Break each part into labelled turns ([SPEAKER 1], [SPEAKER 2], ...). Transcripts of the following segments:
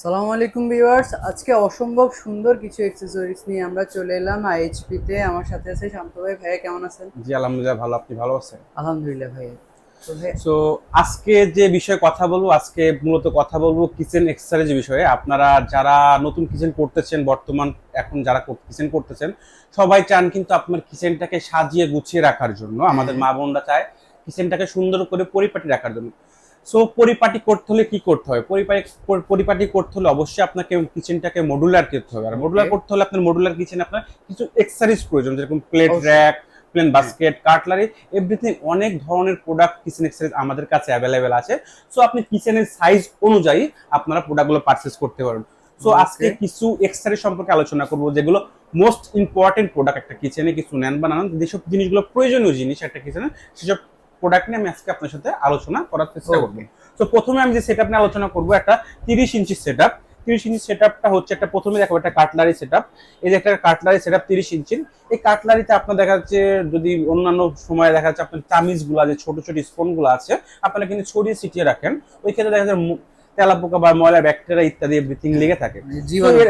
[SPEAKER 1] সালামু আলাইকুম ভিউয়ার্স, আজকে অসম্ভব সুন্দর কিছু অ্যাক্সেসরিজ নিয়ে আমরা চলে এলাম আইএইচপি তে। আমার সাথে আছে শান্ত ভাই। ভাইয়া কেমন আছেন?
[SPEAKER 2] জি আলহামদুলিল্লাহ ভালো। আপনি ভালো আছেন?
[SPEAKER 1] আলহামদুলিল্লাহ ভাইয়া। তো ভাই,
[SPEAKER 2] সো আজকে যে বিষয়ে কথা বলবো, আজকে মূলত কথা বলবো কিচেন এক্সেসরিজ বিষয়ে। আপনারা যারা নতুন কিচেন করতেছেন, বর্তমান এখন যারা কিচেন করতেছেন, সবাই চান কিন্তু আপনার কিচেনটাকে সাজিয়ে গুছিয়ে রাখার জন্য। আমাদের মা বোনরা চায় কিচেনটাকে সুন্দর করে পরিপাটি রাখার জন্য। সো পরিপাটি করতে হলে কি করতে হবে? পরিপাটি করতে হলে অবশ্যই আপনাকে কিচেনটাকে মডুলার করতে হবে। আর মডুলার করতে হলে আপনার মডুলার কিচেনে আপনার কিছু এক্সেসরিজ প্রয়োজন, যেরকম plate rack, plain basket, cutlery, everything. অনেক ধরনের প্রোডাক্ট কিচেন এক্সেসরিজ আমাদের কাছে অ্যাভেলেবেল আছে। সো আপনি কিচেনের সাইজ অনুযায়ী আপনারা প্রোডাক্টগুলো পারচেজ করতে পারেন। সো আজকে কিছু এক্সেসরিজ সম্পর্কে আলোচনা করব, যেগুলো মোস্ট ইম্পর্টেন্ট প্রোডাক্ট একটা কিচেনে, কিছু নেন বা নানান যেসব জিনিসগুলো প্রয়োজনীয় জিনিস একটা কিচেনে, সেসব প্রোডাক্ট নিয়ে আমি আজকে আপনার সাথে আলোচনা করার চেষ্টা করবো। তো প্রথমে আমি যে সেটআপ নিয়ে আলোচনা করবো, একটা 30 ইঞ্চি সেটআপ। 30 ইঞ্চি সেটআপটা হচ্ছে একটা, প্রথমে দেখাবো একটা কাটলারি সেটআপ। এই যে একটা কাটলারি সেটআপ 30 ইঞ্চির। এই কাটলারিতে আপনার দেখা যাচ্ছে, যদি অন্যান্য সময় দেখা যাচ্ছে আপনার চামিচ গুলা, যে ছোট ছোট স্পুন গুলো আছে, আপনারা কিন্তু ছড়িয়ে ছিটিয়ে রাখেন। ওই ক্ষেত্রে দেখা যায় তেলাপোকা বা ময়লা, ব্যাকটেরিয়া ইত্যাদি এভরিথিং লেগে থাকে।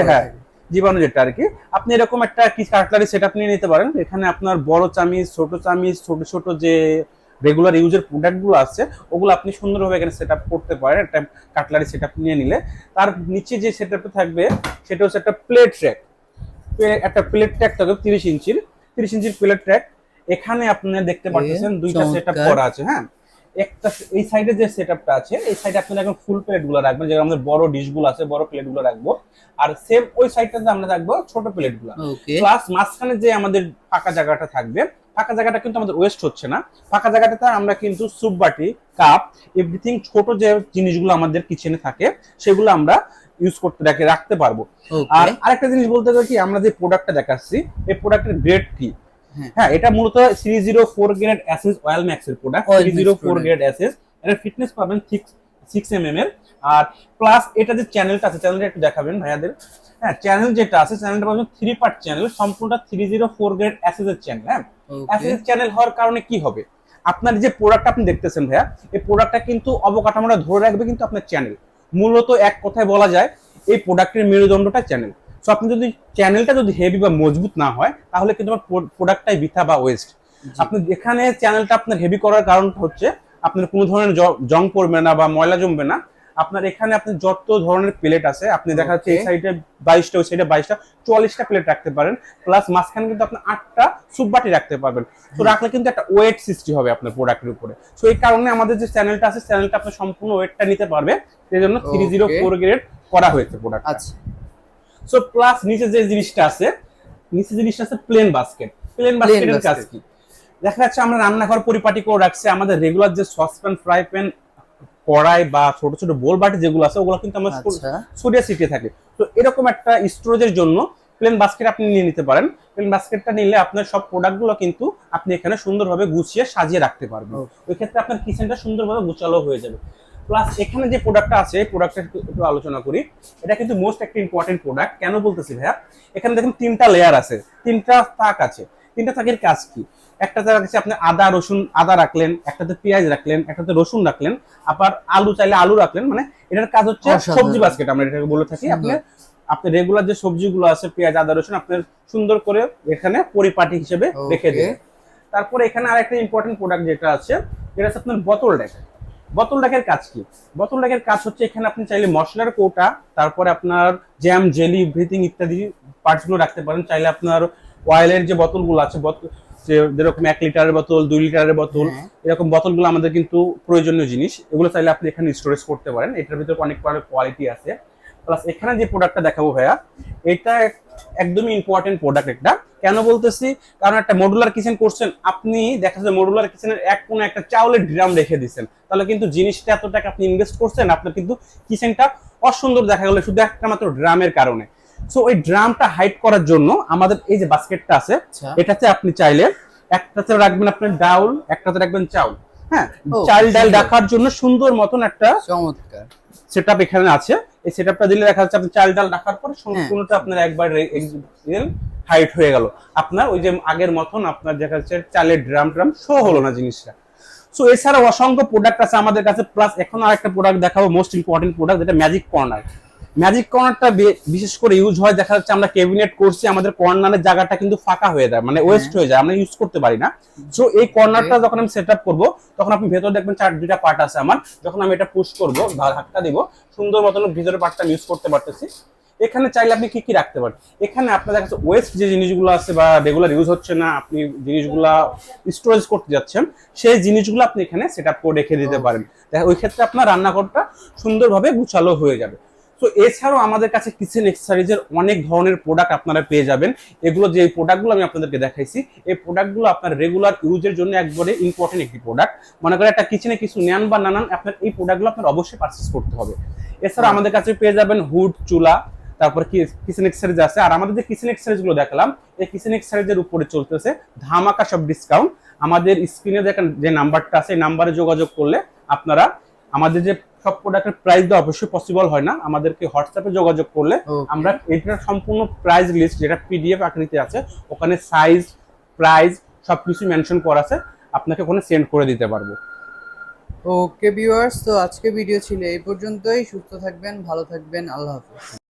[SPEAKER 2] হ্যাঁ, জীবাণু যেটা আর কি। আপনি এরকম একটা কি কাটলারি সেটআপ নিয়ে নিতে পারেন। এখানে আপনার বড় চামিচ, ছোট চামিচ, ছোট ছোট যে রেগুলার ইউজের প্রোডাক্টগুলো আছে, ওগুলো আপনি সুন্দরভাবে এখানে সেটআপ করতে পারেন। একটা কাটলারি সেটআপ নিয়ে নিলে তার নিচে যে সেটআপটা থাকবে সেটা হচ্ছে একটা প্লেট ট্র্যাক। একটা প্লেট ট্র্যাক থাকবে 30 ইঞ্চির। 30 ইঞ্চির প্লেট ট্র্যাক। এখানে আপনি দেখতে পাচ্ছেন দুইটা সেটআপ করা আছে। হ্যাঁ, একটা এই সাইডে যে সেটআপটা আছে, এই সাইডে আপনি এখন ফুল প্লেট গুলো রাখবেন, যেগুলো আমাদের বড় ডিশ গুলো আছে, বড় প্লেট গুলো রাখবো। আর সেম ওই সাইডটাতে আমরা রাখবো ছোট প্লেট গুলো। প্লাস মাঝখানে যে আমাদের ফাঁকা জায়গাটা থাকবে, ফাঁকা জায়গাটা কিন্তু আমাদের ওয়েস্ট হচ্ছে না। ফাঁকা জায়গাটাতে আমরা কিন্তু সুপ বাটি, কাপ, এভরিথিং ছোট যে জিনিসগুলো আমাদের কিচেনে থাকে, সেগুলো আমরা ইউজ করতে রাখতে পারবো। আর আরেকটা জিনিস বলতে গেলে কি, আমরা যে প্রোডাক্টটা দেখাচ্ছি, এই প্রোডাক্টের গ্রেড কি? হ্যাঁ, এটা মূলত 304 গ্রেড অ্যাসেস অয়েল ম্যাক্সের প্রোডাক্ট। 304 grade SS. এর ফিটনেস পাবেন 6 mm এর। আর প্লাস এটা যে চ্যানেলটা আছে, চ্যানেলটা একটু দেখাবেন ভাইয়াদের। হ্যাঁ, চ্যানেল যেটা আছে, চ্যানেলটা পাবেন 3 পার্ট চ্যানেল, সম্পূর্ণটা 304 গ্রেড অ্যাসেস এর চ্যানেল। হ্যাঁ, অ্যাসেস চ্যানেল হওয়ার কারণে কি হবে, আপনার যে প্রোডাক্ট আপনি দেখতেছেন ভাইয়া, এই প্রোডাক্টটা কিন্তু অবকাঠামোটা ধরে রাখবে কিন্তু আপনার চ্যানেল। মূলত এক কথায় বলা যায় এই প্রোডাক্টের মেরুদণ্ডটা চ্যানেল। সো আপনি যদি চ্যানেলটা যদি হেভি বা মজবুত না হয়, তাহলে কিন্তু আমার প্রোডাক্টটাই বৃথা বা ওয়েস্ট। আপনি এখানে চ্যানেলটা আপনার হেভি করার কারণটা হচ্ছে আপনার কোনো ধরনের জং পড়বে না বা ময়লা জমবে না। আপনার এখানে আপনি যত ধরনের প্লেট আছে, আপনি দেখা যাচ্ছে এই সাইডে 22টা, ওই সাইডে 22টা, 44টা প্লেট রাখতে পারেন। প্লাস মাঝখানে কিন্তু আপনি 8টা সুপ বাটি রাখতে পারবেন। তো রাখলে কিন্তু একটা ওয়েট সৃষ্টি হবে আপনার প্রোডাক্টের উপরে। সো এই কারণে আমাদের যে চ্যানেলটা আছে, চ্যানেলটা আপনার সম্পূর্ণ ওয়েটটা নিতে পারবে। সেই জন্য 304 গ্রেড করা হয়েছে প্রোডাক্ট। আচ্ছা। সো প্লাস নিচে যে জিনিসটা আছে, প্লেন বাস্কেট। প্লেন বাস্কেটের কাজ কি? দেখা যাচ্ছে আমরা রান্নাঘর পরিপাটি করে রাখছি, আমাদের রেগুলার যে সসপ্যান, ফ্রাই প্যান, কড়াই বা ছোট ছোট বোল বাটি যেগুলো আছে, ওগুলো কিন্তু আমার ছড়িয়ে ছিটিয়ে থাকে। তো এরকম একটা স্টোরেজের জন্য প্লেন বাস্কেট আপনি নিয়ে নিতে পারেন। প্লেন বাস্কেটটা নিলে আপনার সব প্রোডাক্টগুলো কিন্তু আপনি এখানে সুন্দরভাবে গুছিয়ে সাজিয়ে রাখতে পারবেন। ওই ক্ষেত্রে আপনার কিচেনটা সুন্দরভাবে গুছালো হয়ে যাবে। প্লাস এখানে যে প্রোডাক্টটা আছে, প্রোডাক্টের একটু আলোচনা করি। এটা কিন্তু মোস্ট একটা ইম্পর্টেন্ট প্রোডাক্ট। কেন বলতেছি ভাইয়া, এখানে দেখুন 3টা লেয়ার আছে, 3টা তাক আছে। 3টা তাকের কাজ কি? একটাতে রাখছে আপনি আদা রসুন, আদা রাখলেন, একটাতে পেঁয়াজ রাখলেন, একটাতে রসুন রাখলেন, আবার আলু চাইলে আলু রাখলেন। মানে এটার কাজ হচ্ছে সবজি বাস্কেট, আমরা এটাকে বলে থাকি। আপনি রেগুলার যে সবজিগুলো আছে, পেঁয়াজ, আদা, রসুন, আপনার সুন্দর করে এখানে পরিপাটি হিসেবে রেখে দিন। তারপরে এখানে আরেকটা ইম্পর্টেন্ট প্রোডাক্ট যেটা আছে, যেটা হচ্ছে আপনার বোতল ডেক। বোতল ডেকের কাজ কি? বোতল ডেকের কাজ হচ্ছে এখানে আপনি চাইলে মশলার কৌটা, তারপরে আপনার জ্যাম, জেলি, এভরিথিং ইত্যাদি পার্টস গুলো রাখতে পারেন। চাইলে আপনার অয়েলের যে বোতলগুলো আছে, যেরকম 1 লিটারের বোতল, 2 লিটারের বোতল, এরকম বোতলগুলো আমাদের কিন্তু প্রয়োজনীয় জিনিস। এগুলো চাইলে আপনি এখানে স্টোরেজ করতে পারেন। এটার ভিতরে অনেক কোয়ালিটি আছে। প্লাস এখানে যে প্রোডাক্টটা দেখাবো ভাইয়া, এটা একদমই ইম্পর্টেন্ট প্রোডাক্ট একটা। কেন বলতেছি, কারণ একটা মডুলার কিচেন করছেন আপনি, দেখা যায় মডুলার কিচেনের এক কোণে একটা চাউলের ড্রাম রেখে দিচ্ছেন, তাহলে কিন্তু জিনিসটা এত টাকা আপনি ইনভেস্ট করছেন, আপনার কিন্তু কিচেনটা অসুন্দর দেখা গেল শুধু একটা মাত্র ড্রামের কারণে। সো ওই ড্রামটা হাইড করার জন্য আমাদের এই যে বাস্কেটটা আছে, এটাতে আপনি চাইলে একটাতে রাখবেন আপনার ডাউল, একটাতে রাখবেন চাউল। হ্যাঁ, চাল ডাল রাখার জন্য সুন্দর মতন একটা চমৎকার সেটআপ এখানে আছে। এই সেটআপটা দিলে দেখা যাচ্ছে আপনি চাল ডাল রাখার পর সম্পূর্ণটা আপনার একবার হাইট হয়ে গেল। আপনার ওই যে আগের মতন আপনার দেখা যাচ্ছে চালের ড্রাম শো হলো না জিনিসটা। সো এছাড়াও অসংখ্য প্রোডাক্ট আছে আমাদের কাছে। প্লাস এখন আরেকটা প্রোডাক্ট দেখাবো, মোস্ট ইম্পর্টেন্ট প্রোডাক্ট, যেটা ম্যাজিক কর্নার। ম্যাজিক কর্নারটা বিশেষ করে ইউজ হয়, দেখা যাচ্ছে আমরা ক্যাবিনেট করছি, আমাদের কর্নারের জায়গাটা কিন্তু ফাঁকা হয়ে যায়, মানে ওয়েস্ট হয়ে যায়, আমরা ইউজ করতে পারি না। সো এই কর্নারটা যখন আমি সেট আপ করবো, তখন আপনি ভেতর দেখবেন দুইটা পার্ট আছে আমার। যখন আমি এটা পুশ করবো, ধাক্কা দিব, সুন্দর মতন ভিতরের পার্টটা আমি ইউজ করতে পারতেছি। এখানে চাইলে আপনি কি কি রাখতে পারেন, এখানে আপনার দেখা যাচ্ছে ওয়েস্ট যে জিনিসগুলো আছে বা রেগুলার ইউজ হচ্ছে না, আপনি জিনিসগুলা স্টোরেজ করতে যাচ্ছেন, সেই জিনিসগুলো আপনি এখানে সেট আপ করে রেখে দিতে পারেন। ওই ক্ষেত্রে আপনার রান্নাঘরটা সুন্দরভাবে গুছালো হয়ে যাবে। তো এছাড়াও আমাদের কাছে কিচেন এক্সেসরিজের অনেক ধরনের প্রোডাক্ট আপনারা পেয়ে যাবেন। এগুলো যে প্রোডাক্টগুলো আমি আপনাদেরকে দেখাইছি, এই প্রোডাক্টগুলো আপনার রেগুলার ইউজের জন্য একবারে ইম্পর্টেন্ট একটি প্রোডাক্ট। মনে করেন একটা কিচেনে কিছু নেন বা না নেন, আপনার এই প্রোডাক্টগুলো আপনার অবশ্যই পারচেস করতে হবে। এছাড়া আমাদের কাছে পেয়ে যাবেন হুড, চুলা, তারপর কিচেন এক্সেসরিজ আছে। আর আমাদের যে কিচেন এক্সেসরিজ গুলো দেখালাম, এই কিচেন এক্সেসরিজের উপরে চলতেছে ধামাকা সব ডিসকাউন্ট। আমাদের স্ক্রিনে দেখেন যে নাম্বারটা আছে, এই নাম্বারে যোগাযোগ করলে আপনারা আমাদের যে সব প্রোডাক্টের প্রাইস দেওয়া অবশ্যই পসিবল হয় না, আমাদেরকে হোয়াটসঅ্যাপে যোগাযোগ করলে আমরা এটার সম্পূর্ণ প্রাইস লিস্ট, যেটা পিডিএফ আকৃতি আছে, ওখানে সাইজ, প্রাইস সবকিছু মেনশন করা আছে, আপনাকে ওখানে সেন্ড করে দিতে পারবো।
[SPEAKER 1] ওকে ভিউয়ার্স, তো আজকে ভিডিও ছিল এই পর্যন্তই। সুস্থ থাকবেন, ভালো থাকবেন, আল্লাহ হাফেজ।